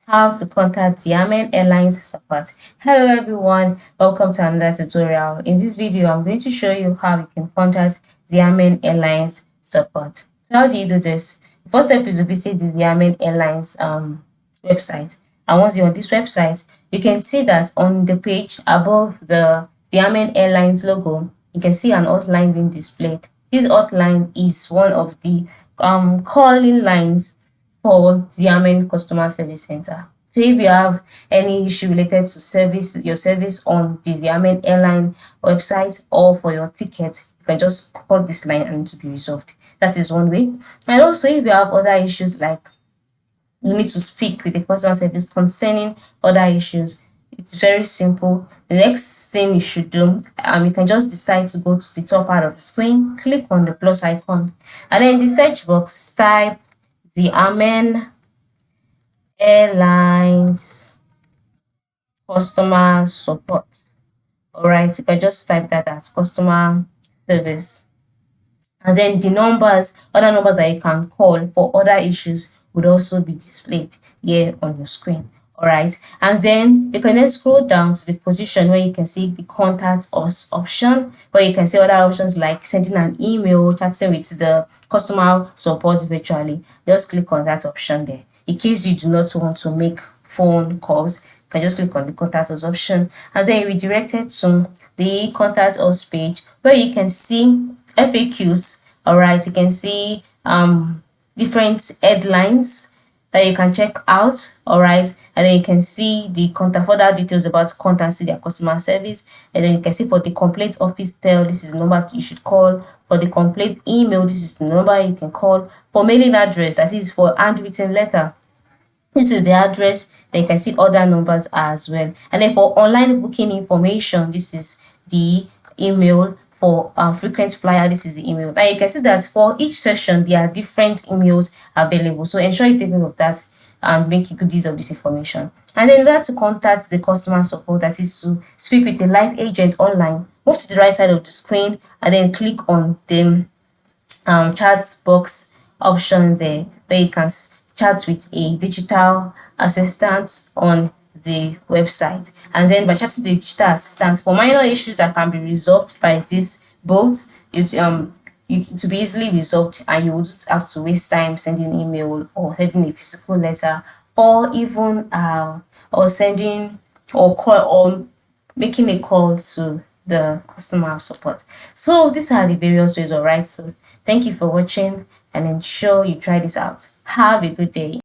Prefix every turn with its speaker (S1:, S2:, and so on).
S1: How to contact Xiamen Airlines support. Hello everyone, welcome to another tutorial. In this video, I'm going to show you how you can contact Xiamen Airlines support. So how do you do this? The first step is to visit the Xiamen Airlines website. And once you're on this website, you can see that on the page above the Xiamen Airlines logo, you can see an hotline being displayed. This hotline is one of the calling lines for Xiamen Customer Service Center. So if you have any issue related to your service on the Xiamen Airline website or for your ticket, you can just call this line and it will be resolved. That is one way. And also if you have other issues like you need to speak with the customer service concerning other issues, it's very simple. The next thing you should do, you can just decide to go to the top part of the screen, click on the plus icon, and then in the search box, type the Xiamen Airlines customer support. All right, you can just type that as customer service. And then the other numbers that you can call for other issues would also be displayed here on your screen. All right, and then you can then scroll down to the position where you can see the contact us option, where you can see other options like sending an email, chatting with the customer support virtually. Just click on that option there. In case you do not want to make phone calls, you can just click on the contact us option, and then you'll be directed to the contact us page where you can see FAQs. All right, you can see different headlines that you can check out. All right, and then you can see the contact further details about contact their customer service, and then you can see for the complete office tell, this is the number you should call. For the complete email, this is the number you can call. For mailing address, that is for handwritten letter, this is the address. Then you can see other numbers as well. And then for online booking information, this is the email. For frequent flyer, this is the email. Now you can see that for each session there are different emails available, so ensure you take note of that and make good use of this information. And then in order to contact the customer support, that is to speak with a live agent online, move to the right side of the screen and then click on the chat box option there, where you can chat with a digital assistant on the website. And then by chatting to the digital assistant for minor issues that can be resolved by this bot, to be easily resolved, and you wouldn't have to waste time sending email or sending a physical letter, or even or sending or call or making a call to the customer support. So these are the various ways. All right, so thank you for watching and ensure you try this out. Have a good day.